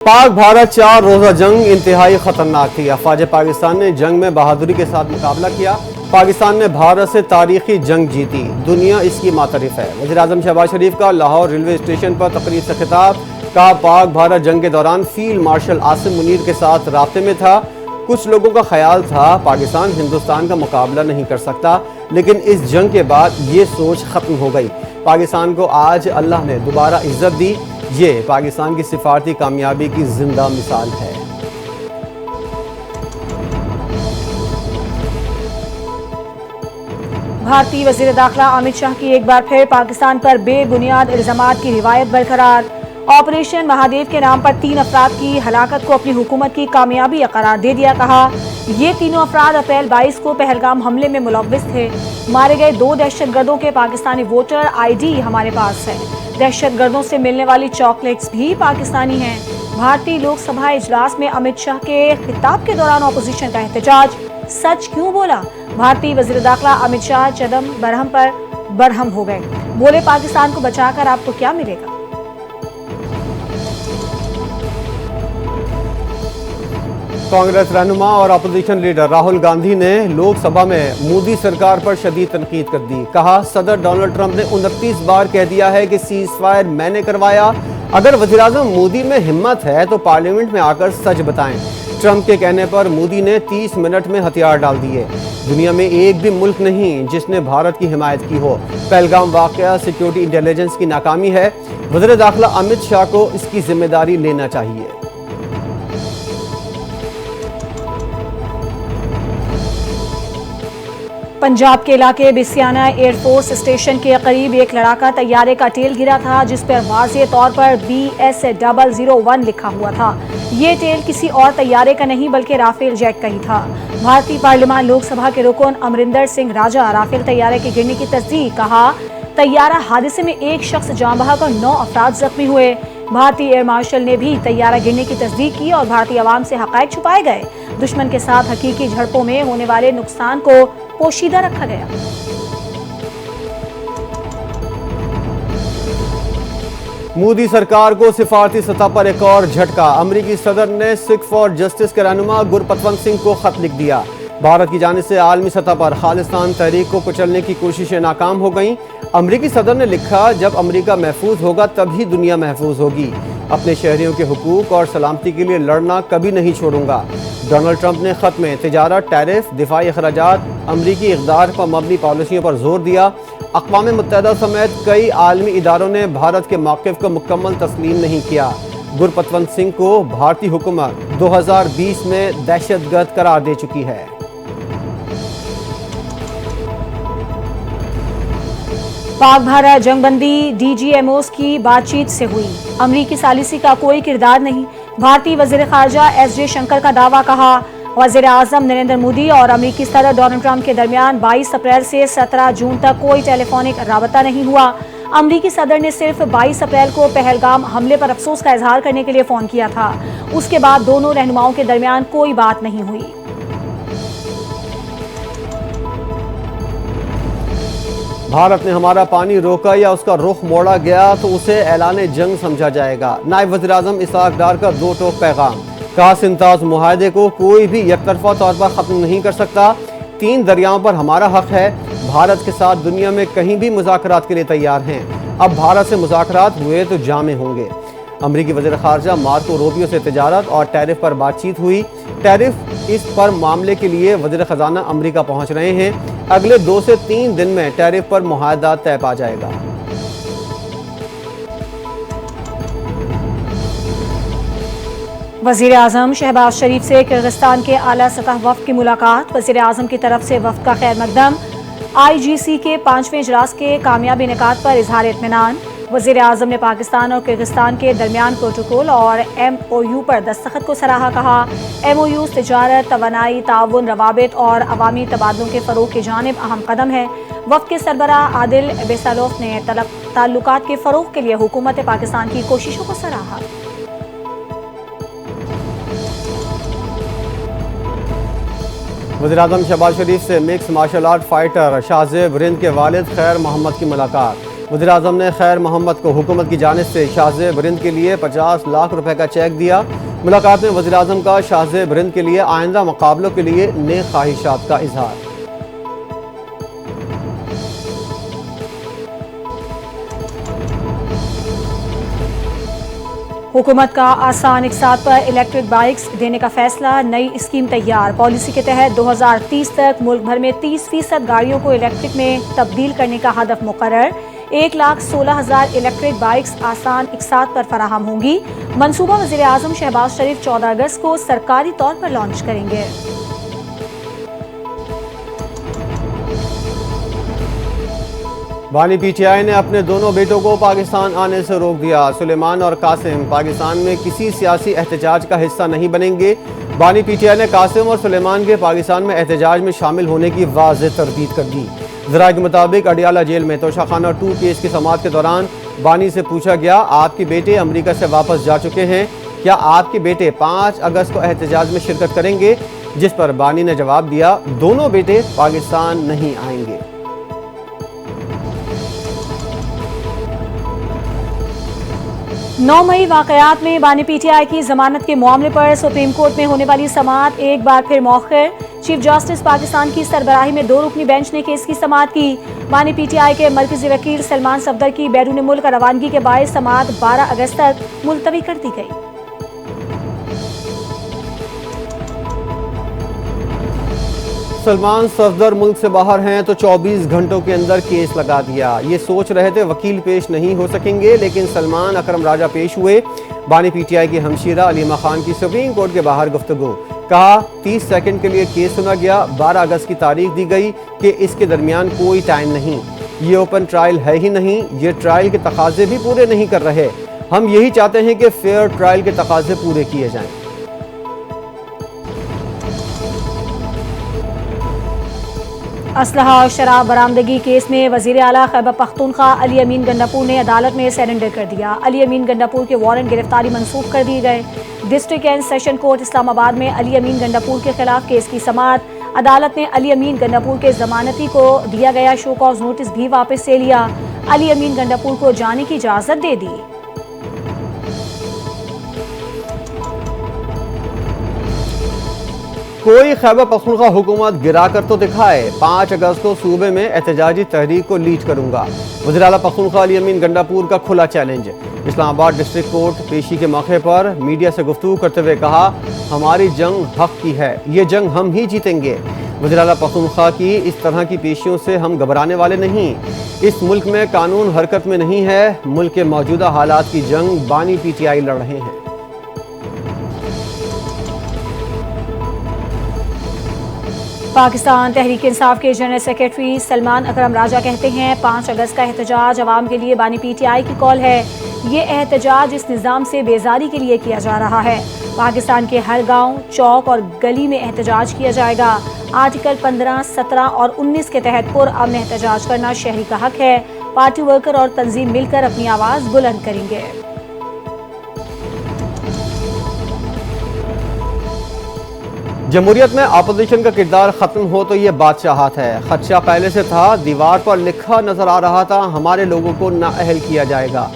पाक भारत 4 रोजा जंग इंतहाई खतरनाक थी। अफवाज पाकिस्तान ने जंग में बहादुरी के साथ मुकाबला किया। पाकिस्तान ने भारत से तारीखी जंग जीती, दुनिया इसकी मातरिफ है। वज़ीर आज़म शहबाज शरीफ का लाहौर रेलवे स्टेशन पर तकरीर से खिताब। कहा, पाक भारत जंग के दौरान फील्ड मार्शल आसिम मुनीर के साथ राब्ते में था। कुछ लोगों का ख्याल था पाकिस्तान हिंदुस्तान का मुकाबला नहीं कर सकता, लेकिन इस जंग के बाद ये सोच खत्म हो गई। पाकिस्तान को आज अल्लाह ने दोबारा इज्जत दी। ये पाकिस्तान की सिफारती कामयाबी की जिंदा मिसाल है। भारतीय वज़ीर दाखिला अमित शाह की एक बार फिर पाकिस्तान पर बेबुनियाद इल्जामात की रिवायत बरकरार। ऑपरेशन महादेव के नाम पर 3 अफराद की हलाकत को अपनी हुकूमत की कामयाबी करार दे दिया। कहा, ये तीनों अफराद अप्रैल 22 को पहलगाम हमले में मुलव्विस थे। मारे गए 2 दहशतगर्दों के पाकिस्तानी वोटर ID हमारे पास है। दहशतगर्दों से मिलने वाली चॉकलेट्स भी पाकिस्तानी हैं। भारतीय लोकसभा इजलास में अमित शाह के खिताब के दौरान अपोजिशन का एहतजाज। सच क्यों बोला? भारतीय वज़ीर दाखिला अमित शाह चदम बरहम पर बरहम हो गए। बोले, पाकिस्तान को बचाकर आपको क्या मिलेगा? कांग्रेस रहनुमा और अपोजिशन लीडर राहुल गांधी ने लोकसभा में मोदी सरकार पर शदीद तनकीद कर दी। कहा, सदर डोनाल्ड ट्रंप ने 29 बार कह दिया है कि सीज फायर मैंने करवाया। अगर वज़ीर आज़म मोदी में हिम्मत है तो पार्लियामेंट में आकर सच बताएं। ट्रंप के कहने पर मोदी ने 30 मिनट में हथियार डाल दिए। दुनिया में एक भी मुल्क नहीं जिसने भारत की हिमायत की हो। पहलगाम वाक़या सिक्योरिटी इंटेलिजेंस की नाकामी है। वज़ीर दाखिला अमित शाह को इसकी जिम्मेदारी लेना चाहिए। पंजाब के इलाके बिसियाना एयरफोर्स स्टेशन के करीब एक लड़ाका तैयारे का टेल गिरा था, जिस पर वाज़ेह तौर पर BS001 लिखा हुआ था। ये टेल किसी और तैयारे का नहीं बल्कि राफेल जेट का ही था। भारतीय पार्लियामान लोकसभा के रुकन अमरिंदर सिंह राजा राफेल तैयारे के गिरने की तस्दीक। कहा, तैयारा हादसे में एक शख्स जाँ बहक और 9 अफराद जख्मी हुए। भारतीय एयर मार्शल ने भी तैयारा गिरने की तस्दीक की और भारतीय अवाम से हक़ाइक़ छुपाए गए। दुश्मन के साथ हकीकी झड़पों में होने वाले नुकसान को पोशीदा रखा गया। मोदी सरकार को सिफारती सतह पर एक और झटका। अमरीकी सदर ने सिख फॉर जस्टिस के रहनुमा गुरपतवंत सिंह को खत लिख दिया। भारत की जानिब से आलमी सतह पर खालिस्तान तहरीक को कुचलने की कोशिशें नाकाम हो गईं। अमरीकी सदर ने लिखा, जब अमरीका महफूज होगा तभी दुनिया महफूज होगी। अपने शहरियों के हुकूक और सलामती के लिए लड़ना कभी नहीं छोड़ूंगा। डोनाल्ड ट्रंप ने खत में तिजारत, टैरिफ, दिफाई अखराजात, अमरीकी इक़दार पर मबनी पॉलिसियों पर जोर दिया। अक़वाम मुत्तहिदा समेत कई आलमी इदारों ने भारत के मौक़िफ़ को मुकम्मल तस्लीम नहीं किया। गुरपतवंत सिंह को भारतीय हुकूमत 2020 में दहशतगर्द करार दे चुकी है। पाक भारत जंगबंदी DGMOs की बातचीत से हुई। अमरीकी सालिसी का कोई किरदार नहीं। भारतीय वज़ीर ख़ारजा S जयशंकर का दावा। कहा, वज़ीर आज़म नरेंद्र मोदी और अमरीकी सदर डोनाल्ड ट्रंप के दरमियान 22 अप्रैल से 17 जून तक कोई टेलीफोनिक राबता नहीं हुआ। अमरीकी सदर ने सिर्फ 22 अप्रैल को पहलगाम हमले पर अफसोस का इजहार करने के लिए फ़ोन किया था। उसके बाद दोनों रहनुमाओं के दरमियान कोई बात नहीं हुई। भारत ने हमारा पानी रोका या उसका रुख मोड़ा गया तो उसे ऐलान जंग समझा जाएगा। नायब वज़ीर आज़म इसहाक़ डार का 2 टोक पैगाम। कहा, सिंताज मुआहदे को कोई भी एकतरफा तौर पर ख़त्म नहीं कर सकता। 3 दरियाओं पर हमारा हक है। भारत के साथ दुनिया में कहीं भी मुज़ाकरात के लिए तैयार हैं। अब भारत से मुज़ाकरात हुए तो जामे होंगे। अमरीकी वज़ीर ख़ारजा मार्को रूबियो से तिजारत और टैरिफ पर बातचीत हुई। टैरिफ इस पर मामले के लिए वज़ीर ख़जाना अमरीका पहुँच रहे हैं। अगले 2 से 3 दिन में टैरिफ पर मुआहदा तय पा जाएगा। वज़ीर आज़म शहबाज शरीफ से किर्गिस्तान के आला सतह वफ़द की मुलाकात। वज़ीर आज़म की तरफ से वफ़द का खैर मकदम। IGC के 5वें इजलास के कामयाब इनेकाद पर इजहार इत्मीनान। वज़ीर आज़म ने पाकिस्तान और किर्गिस्तान के दरमियान प्रोटोकॉल और MOU पर दस्तखत को सराहा। कहा, MOUs तिजारत, तवानाई, ताउन, रवाबित और अवामी तबादलों के फ़रोग़ की जानिब अहम कदम है। वफ़द के सरबराह आदिल बेसालोफ ने ताल्लुकात के फ़रोग़ के लिए हुकूमत पाकिस्तान की कोशिशों को सराहा। वज़ीर आज़म शहबाज शरीफ से mix martial art fighter Shahzeb Rind के वालिद खैर मोहम्मद की मुलाकात। वज़ीर-ए-आज़म ने खैर मोहम्मद को हुकूमत की जानिब से शाहज़ेब रिंद के लिए 50 लाख रुपए का चेक दिया। मुलाकात में वज़ीर-ए-आज़म का शाहज़ेब रिंद के लिए आइंदा मुकाबलों के लिए नेक ख्वाहिशात का इजहार। हुकूमत का आसान इकसात पर इलेक्ट्रिक बाइक्स देने का फैसला, नई स्कीम तैयार। पॉलिसी के तहत 2030 तक मुल्क भर में 30% गाड़ियों को इलेक्ट्रिक में तब्दील करने का हदफ मुकर्रर। 1,16,000 इलेक्ट्रिक बाइक्स आसान इकसात पर फराहम होंगी। मनसूबा वज़ीर-ए-आज़म शहबाज शरीफ 14 अगस्त को सरकारी तौर पर लॉन्च करेंगे। बानी पीटीआई ने अपने दोनों बेटों को पाकिस्तान आने से रोक दिया। सुलेमान और कासिम पाकिस्तान में किसी सियासी एहतजाज का हिस्सा नहीं बनेंगे। बानी पीटीआई ने कासिम और सुलेमान के पाकिस्तान में एहतजाज में शामिल होने की वाज़ेह तरदीद कर दी। ज़राए के मुताबिक अडियाला जेल में तोशाखाना 2 केस की समाअत के दौरान बानी से पूछा गया, आपके बेटे अमरीका से वापस जा चुके हैं, क्या आपके बेटे 5 अगस्त को एहतजाज में शिरकत करेंगे? जिस पर बानी ने जवाब दिया, दोनों बेटे पाकिस्तान नहीं आएंगे। 9 मई वाकयात में बानी पीटीआई की जमानत के मामले पर सुप्रीम कोर्ट में होने वाली समाअत एक बार फिर मौखर। चीफ जस्टिस पाकिस्तान की सरबराही में 2 रुकनी बेंच ने केस की समाअत की। बानी पीटीआई के मरकजी वकील सलमान सफदर की बैरून मुल्क रवानगी के बायस समाअत 12 अगस्त तक मुलतवी कर दी गई। सलमान सफदर मुल्क से बाहर हैं तो 24 घंटों के अंदर केस लगा दिया। ये सोच रहे थे वकील पेश नहीं हो सकेंगे, लेकिन सलमान अकरम राजा पेश हुए। बानी पीटीआई की हमशीरा अलीमा खान की सुप्रीम कोर्ट के बाहर गुफ्तगू, कहा 30 सेकंड के लिए केस सुना गया। 12 अगस्त की तारीख दी गई कि इसके दरमियान कोई टाइम नहीं। ये ओपन ट्रायल है ही नहीं, ये ट्रायल के तकाजे भी पूरे नहीं कर रहे। हम यही चाहते हैं कि फेयर ट्रायल के तकाजे पूरे किए जाएं। असलहा और शराब बरामदगी केस में वजीर आला खैबर पख्तूनख्वा अली अमीन गंडापुर ने अदालत में सरेंडर कर दिया। अली अमीन गंडापुर के वारंट गिरफ्तारी मंसूख कर दिए गए। District and session court Islamabad में अली अमीन गंडापुर के खिलाफ केस की समाअत। अदालत ने अली अमीन गंडापुर के जमानती को दिया गया शो कॉज नोटिस भी वापस ले लिया। अली अमीन गंडापुर को जाने की इजाजत दे दी। कोई खैबर पख्तूनख्वा हुकूमत गिरा कर तो दिखाए। 5 अगस्त को सूबे में एहतजाजी तहरीक को लीड करूंगा। वज़ीर आला पख्तूनख्वा अली अमीन गंडापुर का खुला चैलेंज। इस्लामाबाद डिस्ट्रिक्ट कोर्ट पेशी के मौके पर मीडिया से गुफ्तगू करते हुए कहा, हमारी जंग हक की है, ये जंग हम ही जीतेंगे। वज़ीर आला पख्तूनख्वा की इस तरह की पेशियों से हम घबराने वाले नहीं। इस मुल्क में कानून हरकत में नहीं है। मुल्क के मौजूदा हालात की जंग बानी पीटीआई लड़ रहे हैं। पाकिस्तान तहरीक इंसाफ के जनरल सेक्रेटरी सलमान अकरम राजा कहते हैं, 5 अगस्त का एहतजाज अवाम के लिए बानी पीटीआई की कॉल है। ये एहतजाज इस निज़ाम से बेजारी के लिए किया जा रहा है। पाकिस्तान के हर गांव, चौक और गली में एहतजाज किया जाएगा। आर्टिकल 15, 17 और 19 के तहत पुरअमन एहतजाज करना शहरी का हक है। पार्टी वर्कर और तंजीम मिलकर अपनी आवाज़ बुलंद करेंगे। जमहूरियत में अपोजिशन का किरदार खत्म हो तो ये बादशाहत है। खदशा पहले से था, दीवार पर लिखा नजर आ रहा था, हमारे लोगों को नाअहल किया जाएगा।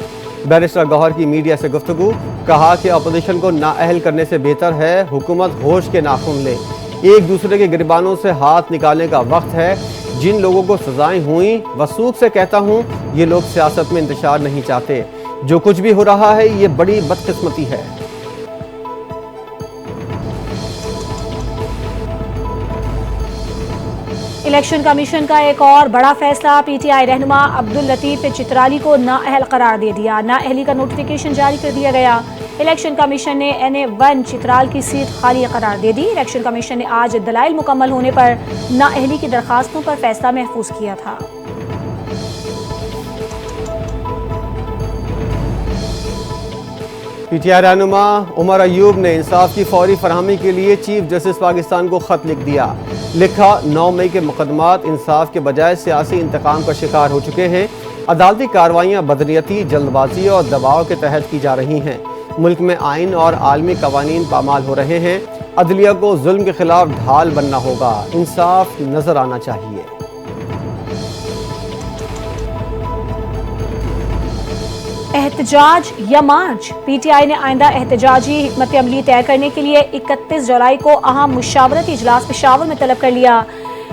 बैरिस्टर गौहर की मीडिया से गुफ्तगू, कहा कि अपोजिशन को नाअहल करने से बेहतर है हुकूमत होश के नाखून ले। एक दूसरे के गिरबानों से हाथ निकालने का वक्त है। जिन लोगों को सजाएं हुई, वसूख से कहता हूँ, ये लोग सियासत में इंतशार नहीं चाहते। जो कुछ भी हो रहा है ये बड़ी बदकिस्मती है। इलेक्शन कमीशन का एक और बड़ा फैसला, पीटीआई रहनुमा अब्दुल लतीफ चित्राली को नाअहल करार दे दिया। नाअहली का नोटिफिकेशन जारी कर दिया गया। इलेक्शन कमीशन ने NA1 चित्राल की सीट खाली करार दे दी। इलेक्शन कमीशन ने आज दलाइल मुकम्मल होने पर नाअहली की दरखास्तों पर फैसला महफूज किया था। पीटीआई रहनुमा उमर अयूब ने इंसाफ की फौरी फरहमी के लिए चीफ जस्टिस पाकिस्तान को खत लिख दिया। लिखा, 9 मई के मुकदमात इंसाफ के बजाय सियासी इंतकाम का शिकार हो चुके हैं। अदालती कार्रवाइयाँ बदनीयती, जल्दबाजी और दबाव के तहत की जा रही हैं। मुल्क में आइन और आलमी कवानीन पामाल हो रहे हैं। अदलिया को जुल्म के खिलाफ ढाल बनना होगा। इंसाफ नजर आना चाहिए। एहतजाज या मार्च, पीटीआई ने आइंदा एहतजाजी हिकमत अमली तय करने के लिए 31 जुलाई को अहम मुशावरती इजलास पेशावर में तलब कर लिया।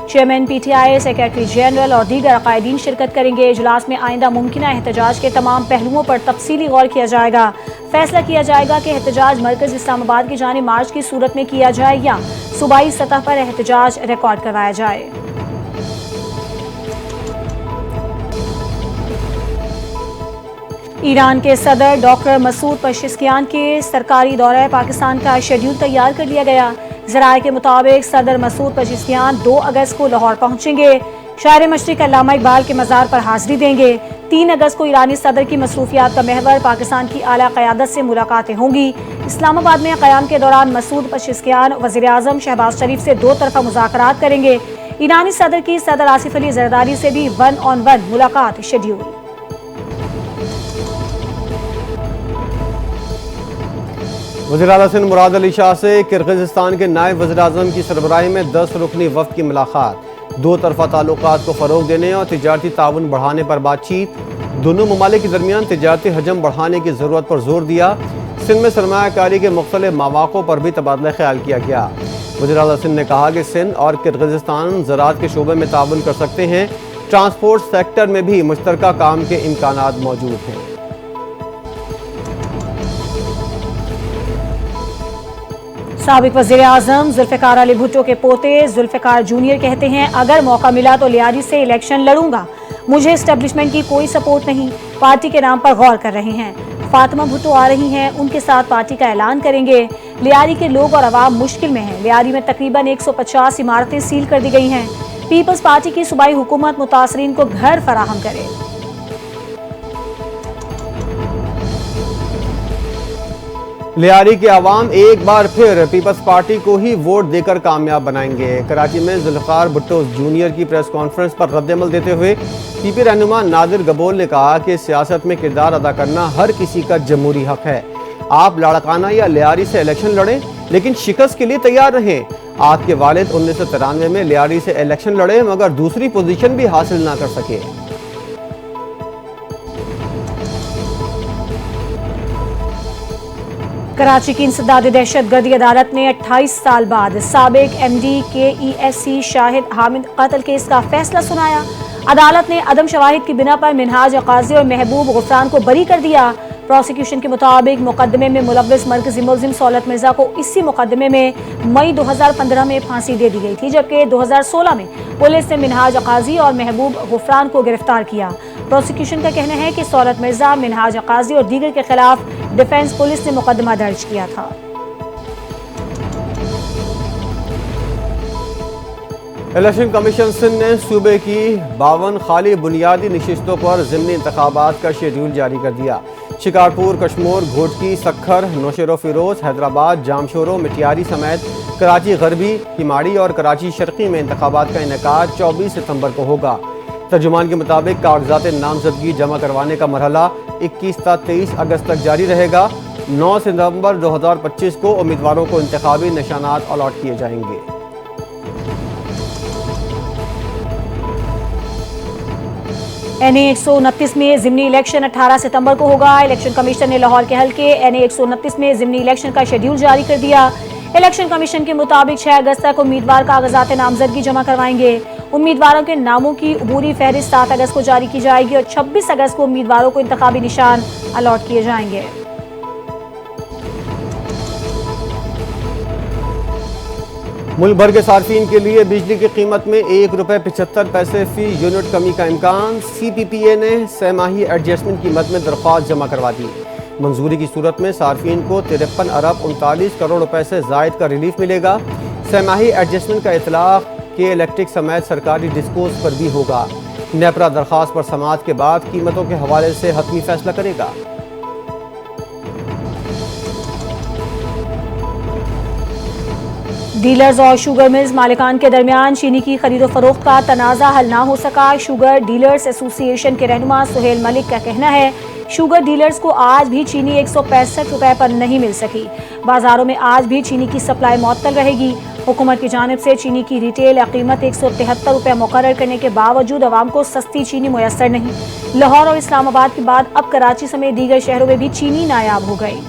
चेयरमैन पीटीआई, सेक्रेटरी जनरल और दीगर अकायदीन शिरकत करेंगे। इजलास में आइंदा मुमकिन एहतजाज के तमाम पहलुओं पर तफसीली गौर किया जाएगा। फैसला किया जाएगा कि एहतजाज मरकज इस्लामाबाद की जानिब मार्च की सूरत में किया जाए या सूबाई सतह पर एहतजाज रिकॉर्ड करवाया जाए। ईरान के सदर डॉक्टर मसूद पेजेश्कियान के सरकारी दौरे पाकिस्तान का शेड्यूल तैयार कर लिया गया। ज़राए के मुताबिक सदर मसूद पेजेश्कियान 2 अगस्त को लाहौर पहुंचेंगे। शायर मशरिक अल्लामा इकबाल के मज़ार पर हाजिरी देंगे। 3 अगस्त को ईरानी सदर की मसरूफियात का महवर पाकिस्तान की आला क़यादत से मुलाकातें होंगी। इस्लामाबाद में क़याम के दौरान मसूद पेजेश्कियान वज़ीर आज़म शहबाज शरीफ से 2 तरफ़ा मुज़ाकरात करेंगे। ईरानी सदर की सदर आसिफ अली ज़रदारी से भी 1-on-1 मुलाकात शेड्यूल। वज़ीर-ए-आला सिंध मुराद अली शाह से किर्गिज़स्तान के नायब वज़ीर-ए-आज़म की सरबराही में 10 रुकनी वफ़द की मुलाकात। 2 तरफ़ा ताल्लुकात को फ़रोग़ देने और तिजारती ताउन बढ़ाने पर बातचीत। दोनों ममालिक के दरमियान तिजारती हजम बढ़ाने की ज़रूरत पर जोर दिया। सिंध में सरमायाकारी के मुख्तलिफ मौक़ों पर भी तबादला ख्याल किया गया। वज़ीर-ए-आला सिंध ने कहा कि सिंध और किर्गिज़स्तान ज़राअत के शोबे में ताउन कर सकते हैं। ट्रांसपोर्ट सेक्टर में भी मुश्तरका काम के इम्कानात मौजूद हैं। साबिक वज़ीर आज़म जुल्फ़िकार अली भुट्टो के पोते जुल्फ़िकार जूनियर कहते हैं, अगर मौका मिला तो लियारी से इलेक्शन लड़ूंगा। मुझे एस्टेब्लिशमेंट की कोई सपोर्ट नहीं। पार्टी के नाम पर गौर कर रहे हैं। फातिमा भुट्टो आ रही हैं, उनके साथ पार्टी का ऐलान करेंगे। लियारी के लोग और आवाम मुश्किल में हैं। लियारी में तकरीबन 150 इमारतें सील कर दी गई हैं। पीपल्स पार्टी की सूबाई हुकूमत मुतासरीन को घर फराहम करे। लियारी के अवाम एक बार फिर पीपल्स पार्टी को ही वोट देकर कामयाब बनाएंगे। कराची में जुल्फ़िकार भुट्टो जूनियर की प्रेस कॉन्फ्रेंस पर रद्द-ए-अमल देते हुए पीपी रहनुमा नादिर गबोल ने कहा कि सियासत में किरदार अदा करना हर किसी का जमहूरी हक है। आप लाड़काना या लियारी से इलेक्शन लड़ें, लेकिन शिकस्त के लिए तैयार रहें। आपके वालिद 1993 में लियारी से इलेक्शन लड़े मगर दूसरी पोजीशन भी हासिल ना कर सके। कराची की इंसदाद दहशतगर्दी अदालत ने 28 साल बाद साबिक MD KESC शाहिद हामिद कत्ल केस का फैसला सुनाया। अदालत ने अदम शवाहिद की बिना पर मिनहाज काजी और महबूब गुफरान को बरी कर दिया। प्रोसिक्यूशन के मुताबिक मुकदमे में मुलव्विस मरकजी मुल्जिम सौलत मिर्जा को इसी मुकदमे में मई 2015 में फांसी दे दी गई थी, जबकि 2016 में पुलिस ने मिनहाज काजी और महबूब गुफरान को गिरफ्तार किया। प्रोसिक्यूशन का कहना है कि सौलत मिर्जा, मिनहाज काजी और दीगर के खिलाफ डिफेंस पुलिस ने मुकदमा दर्ज किया था। इलेक्शन कमीशन सिंध ने सूबे की 52 खाली बुनियादी नशिस्तों पर ज़िमनी इंतखाबात का शेड्यूल जारी कर दिया। शिकारपुर, कश्मोर, घोटकी, सक्खर, नौशेरो फिरोज, हैदराबाद, जामशोरो, मिटियारी समेत कराची गरबी, किमाड़ी और कराची शर्की में इंतखाबात का इनेकाद 24 सितंबर को होगा। तर्जुमान के मुताबिक कागजात नामजदगी जमा करवाने का मरहला 21 से 23 अगस्त तक जारी रहेगा। 9 सितंबर 2025 को उम्मीदवारों को इंतखाबी निशानात अलॉट किए जाएंगे। NA 129 में ज़िमनी इलेक्शन 18 सितंबर को होगा। इलेक्शन कमीशन ने लाहौर के हल्के NA 129 में ज़िमनी इलेक्शन का शेड्यूल जारी कर दिया। इलेक्शन कमीशन के मुताबिक 6 अगस्त तक उम्मीदवार कागजात नामजदगी जमा करवाएंगे। उम्मीदवारों के नामों की अबूरी फहरिस्त 7 अगस्त को जारी की जाएगी और 26 अगस्त को उम्मीदवारों को इंतखाबी निशान अलॉट किए जाएंगे। मुल्क भर के सार्फिन के लिए बिजली की कीमत में ₹1.75 फी यूनिट कमी का इम्कान। CPPA ने सहमाही एडजस्टमेंट कीमत में दरख्वास्त जमा करवा दी। मंजूरी की सूरत में सार्फिन को 53 अरब 39 करोड़ रुपए से जायद का रिलीफ मिलेगा। सहमाही एडजस्टमेंट का इतलाक के इलेक्ट्रिक समेत सरकारी डिस्कोज पर भी होगा। नेपरा दरख्वास्त पर समाअत के बाद कीमतों के हवाले से हतमी फैसला करेगा। डीलर्स और शुगर मिल्स मालिकान के दरमियान चीनी की खरीदो फरोख्त का तनाज़ा हल ना हो सका। शुगर डीलर्स एसोसिएशन के रहनुमा सुहेल मलिक का कहना है, शुगर डीलर्स को आज भी चीनी 165 रुपए पर नहीं मिल सकी। बाजारों में आज भी चीनी की सप्लाई मुअत्तल रहेगी। हुकूमत की जानिब से चीनी की रिटेल कीमत 173 रुपये मुकर्रर करने के बावजूद अवाम को सस्ती चीनी मुयसर नहीं। लाहौर और इस्लामाबाद के बाद अब कराची समेत दीगर शहरों में भी चीनी नायाब हो गई।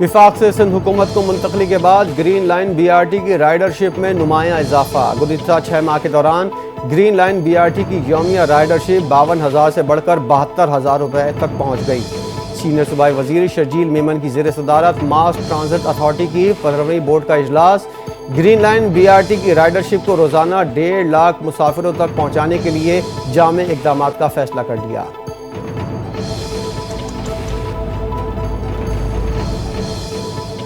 विफाक से सिंध हुकूमत को मुंतकली के बाद ग्रीन लाइन BRT की राइडरशिप में नुमायां इजाफा। गुज़िश्ता 6 माह के दौरान ग्रीन लाइन BRT की यौमिया राइडरशिप 52,000 से बढ़कर 72,000 रुपये तक पहुँच गई। सीनियर सूबाई वजीर शर्जील मेमन की ज़ेर सदारत मास ट्रांजिट अथॉरिटी की 15वीं बोर्ड का इजलास ग्रीन लाइन BRT की राइडरशिप को रोज़ाना 1.5 लाख मुसाफिरों तक पहुँचाने के लिए जामे इकदाम का फैसला कर लिया।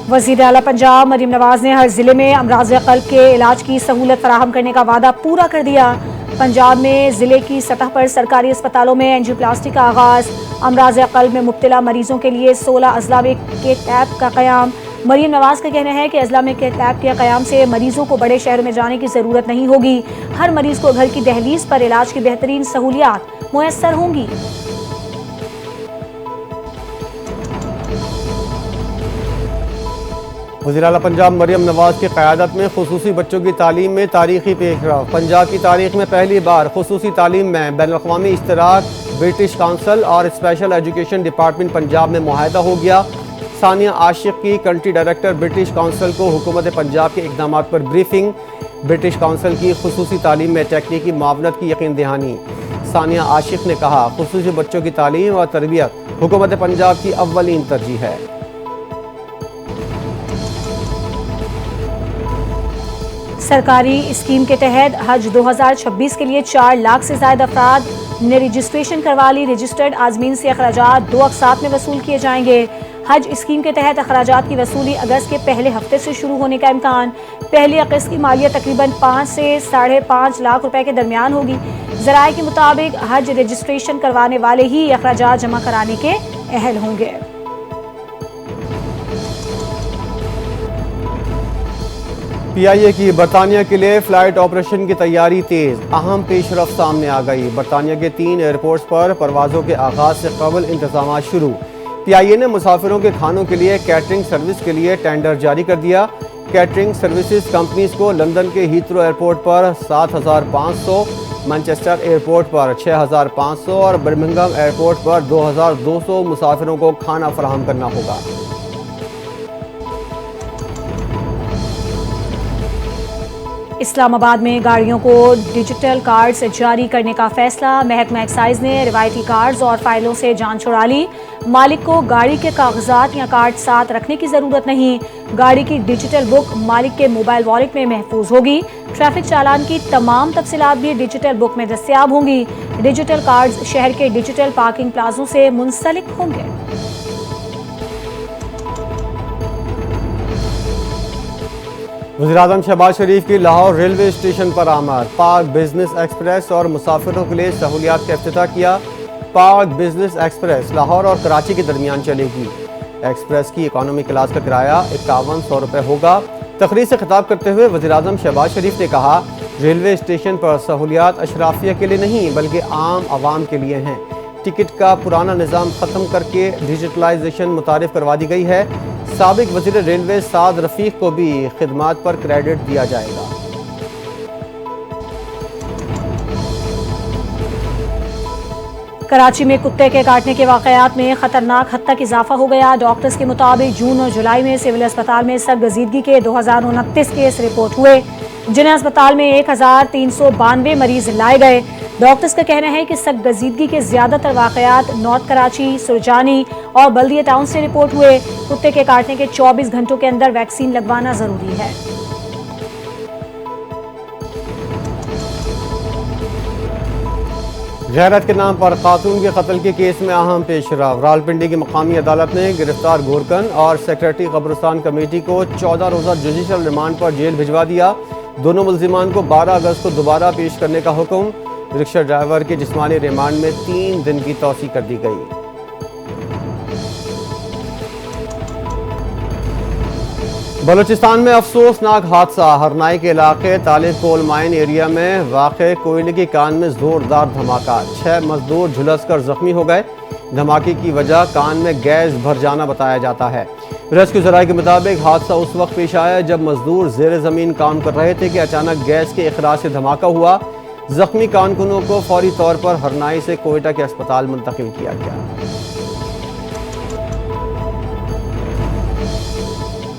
वज़ीर आला पंजाब मरीम नवाज ने हर जिले में अमराज़ क़ल्ब के इलाज की सहूलत फराहम करने का वादा पूरा कर दिया। पंजाब में जिले की सतह पर सरकारी अस्पतालों में एंजियोप्लास्टी का आगाज़। अमराज़ क़ल्ब में मुब्तला मरीजों के लिए 16 अजला में कैथ लैब का क़याम। मरीम नवाज का कहना है कि अजला में कैथ लैब के क़याम से मरीजों को बड़े शहरों में जाने की ज़रूरत नहीं होगी। हर मरीज को घर की दहलीज पर इलाज की बेहतरीन सहूलियात मुयस्सर होंगी। वज़ीर आला पंजाब मरीम नवाज की क़यादत में खुसूसी बच्चों की तालीम में तारीखी पेशरफ। पंजाब की तारीख में पहली बार खुसूसी तालीम में बैनुल-अक़वामी इश्तराक ब्रिटिश काउंसिल और स्पेशल एजुकेशन डिपार्टमेंट पंजाब में मुआहदा हो गया। सानिया आशिक की कंट्री डायरेक्टर ब्रिटिश काउंसिल को हुकूमत पंजाब के इक़दाम पर ब्रीफिंग। ब्रिटिश काउंसिल की खुसूसी तालीम में टेक्निकी मावनत की यकीन दहानी। सानिया आशिक ने कहा, खुसूसी बच्चों की तालीम और तरबियत हुकूमत पंजाब की अव्वलीन तरजीह है। सरकारी स्कीम के तहत हज 2026 के लिए 4 लाख से ज्यादा अफराद ने रजिस्ट्रेशन करवा ली। रजिस्टर्ड आज़मीन से अखराजात 2 अक़सात में वसूल किए जाएंगे। हज स्कीम के तहत अखराजात की वसूली अगस्त के पहले हफ्ते से शुरू होने का इम्कान। पहली किस्त की मालियत तकरीबन 5 से 5.5 लाख रुपए के दरमियान होगी। ज़राए के मुताबिक हज रजिस्ट्रेशन करवाने वाले ही अखराजात जमा कराने के अहल होंगे। PIA की बरतानिया के लिए फ़्लाइट ऑपरेशन की तैयारी तेज़। अहम पेशरफ सामने आ गई। बरतानिया के 3 एयरपोर्ट्स पर परवाज़ों के आगाज़ से कबल इंतज़ाम शुरू। PIA ने मुसाफिरों के खानों के लिए कैटरिंग सर्विस के लिए टेंडर जारी कर दिया। कैटरिंग सर्विसेज कंपनीज को लंदन के हीथ्रो एयरपोर्ट पर 7,500, मैनचेस्टर एयरपोर्ट पर 6,500 और बर्मिंघम एयरपोर्ट पर 2,200 मुसाफिरों को खाना फराहम करना होगा। इस्लामाबाद में गाड़ियों को डिजिटल कार्ड्स जारी करने का फैसला। महकमा एक्साइज ने रिवायती कार्ड्स और फाइलों से जान छुड़ा ली। मालिक को गाड़ी के कागजात या कार्ड साथ रखने की जरूरत नहीं। गाड़ी की डिजिटल बुक मालिक के मोबाइल वॉलेट में महफूज होगी। ट्रैफिक चालान की तमाम तफसीलात भी डिजिटल बुक में दस्तयाब होंगी। डिजिटल कार्ड्स शहर के डिजिटल पार्किंग प्लाजों से मुंसलिक होंगे। वज़ीर-ए-आज़म शहबाज शरीफ की लाहौर रेलवे स्टेशन पर आमद। पाक बिजनेस एक्सप्रेस और मुसाफिरों के लिए सहूलियात का इफ्तिताह किया। पाक बिजनेस एक्सप्रेस लाहौर और कराची के दरमियान चलेगी। एक्सप्रेस की इकॉनमी क्लास का किराया 5100 रुपये होगा। तकरीर से खिताब करते हुए वज़ीर-ए-आज़म शहबाज शरीफ ने कहा, रेलवे स्टेशन पर सहूलियात अशराफिया के लिए नहीं बल्कि आम आवाम के लिए हैं। टिकट का पुराना निज़ाम ख़त्म करके डिजिटलाइजेशन मुतारिफ करवा दी गई है। साबिक वज़ीर रेलवे साद रफ़ीक को भी खिदमात पर क्रेडिट दिया जाएगा। कराची में कुत्ते के काटने के वाक़यात में खतरनाक हद तक इजाफा हो गया। डॉक्टर्स के मुताबिक जून और जुलाई में सिविल अस्पताल में सरगजीदगी के 2029 केस रिपोर्ट हुए, जिन्हें अस्पताल में 1392 मरीज लाए गए। डॉक्टर्स का कहना है कि सरगजीदगी के ज्यादातर वाक़यात नॉर्थ कराची, सुरजानी और बल्दिया टाउन से रिपोर्ट हुए। कुत्ते के काटने के 24 घंटों के अंदर वैक्सीन लगवाना जरूरी है। गैरत के नाम पर खातून के कत्ल के केस में अहम पेशरफ। रावलपिंडी की मकामी अदालत ने गिरफ्तार गोरकन और सेक्रेटरी कब्रिस्तान कमेटी को 14 रोज़ा जुडिशल रिमांड पर जेल भिजवा दिया। दोनों मुल्जिमान को 12 अगस्त को दोबारा पेश करने का हुक्म। रिक्शा ड्राइवर के जिस्मानी रिमांड में 3 दिन की तौसी कर दी गई। बलूचिस्तान में अफसोसनाक हादसा। हरनाई के इलाके तालिब कोल माइन एरिया में वाक़े कोयले की कान में जोरदार धमाका। 6 मजदूर झुलस कर जख्मी हो गए। धमाके की वजह कान में गैस भर जाना बताया जाता है। रेस्क्यू जराये के मुताबिक हादसा उस वक्त पेश आया जब मजदूर जेर जमीन काम कर रहे थे कि अचानक गैस के इखराज से धमाका हुआ। जख्मी कारकुनों को फौरी तौर पर हरनाई से कोयटा के अस्पताल मुंतकिल किया गया।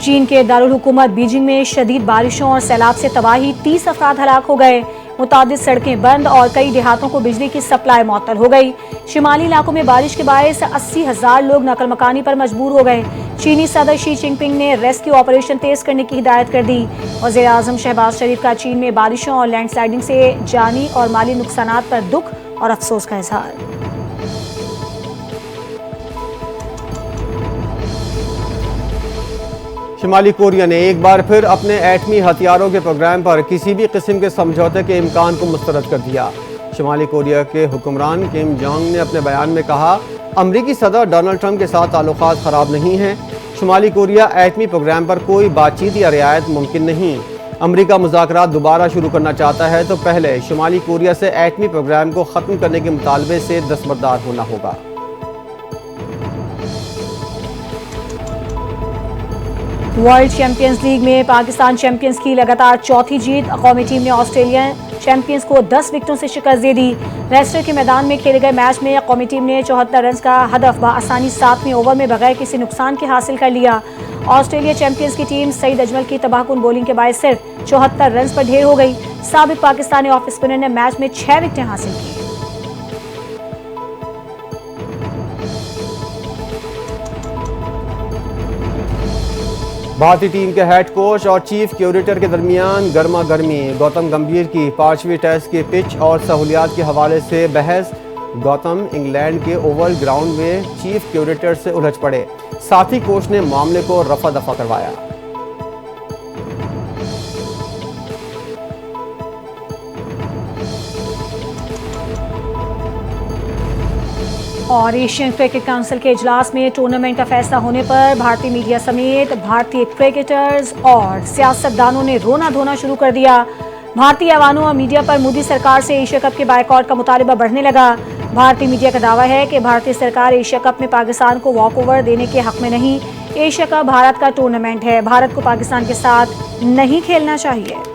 चीन के दारुल हुकूमत बीजिंग में शदीद बारिशों और सैलाब से तबाही, 30 अफराद हलाक हो गए। मुतादिद सड़कें बंद और कई देहातों को बिजली की सप्लाई मुअत्तल हो गई। शिमाली इलाकों में बारिश के बायस 80,000 लोग नकल मकानी पर मजबूर हो गए। चीनी सदर शी जिनपिंग ने रेस्क्यू ऑपरेशन तेज करने की हिदायत कर दी। वज़ीर आज़म शहबाज शरीफ का चीन में बारिशों और लैंडस्लाइडिंग से जानी और माली नुकसानात पर दुख और अफसोस का इजहार। शुमाली कोरिया ने एक बार फिर अपने एटमी हथियारों के प्रोग्राम पर किसी भी किस्म के समझौते के इम्कान को मुस्तरद कर दिया। शुमाली कोरिया के हुक्मरान किम जोंग ने अपने बयान में कहा, अमरीकी सदर डोनाल्ड ट्रंप के साथ ताल्लुकात ख़राब नहीं हैं। शुमाली कोरिया एटमी प्रोग्राम पर कोई बातचीत या रियायत मुमकिन नहीं। अमरीका मुज़ाकरात दोबारा शुरू करना चाहता है तो पहले शुमाली कोरिया से एटमी प्रोग्राम को ख़त्म करने के मुतालबे से दस्तबरदार होना होगा। वर्ल्ड चैंपियंस लीग में पाकिस्तान चैंपियंस की लगातार चौथी जीत। कौमी टीम ने ऑस्ट्रेलियन चैंपियंस को 10 विकेटों से शिकस्त दे दी। लेस्टर के मैदान में खेले गए मैच में कौमी टीम ने 74 रन का हदफ बआसानी 7वें ओवर में बगैर किसी नुकसान के हासिल कर लिया। ऑस्ट्रेलिया चैंपियंस की टीम सईद अजमल की तबाहकुन बॉलिंग के बायस सिर्फ 74 रन पर ढेर हो गई। साबिक पाकिस्तानी ऑफ स्पिनर ने मैच में 6 विकेटें हासिल की। भारतीय टीम के हेड कोच और चीफ क्यूरेटर के दरमियान गर्मा गर्मी। गौतम गंभीर की 5वीं टेस्ट के पिच और सहूलियात के हवाले से बहस। गौतम इंग्लैंड के ओवल ग्राउंड में चीफ क्यूरेटर से उलझ पड़े। साथी कोच ने मामले को रफा दफा करवाया। और एशियन क्रिकेट काउंसिल के इजलास में टूर्नामेंट का फैसला होने पर भारतीय मीडिया समेत भारतीय क्रिकेटर्स और सियासतदानों ने रोना धोना शुरू कर दिया। भारतीय अवानों और मीडिया पर मोदी सरकार से एशिया कप के बायकॉट का मुतालिबा बढ़ने लगा। भारतीय मीडिया का दावा है कि भारतीय सरकार एशिया कप में पाकिस्तान को वॉकओवर देने के हक में नहीं। एशिया कप भारत का टूर्नामेंट है, भारत को पाकिस्तान के साथ नहीं खेलना चाहिए।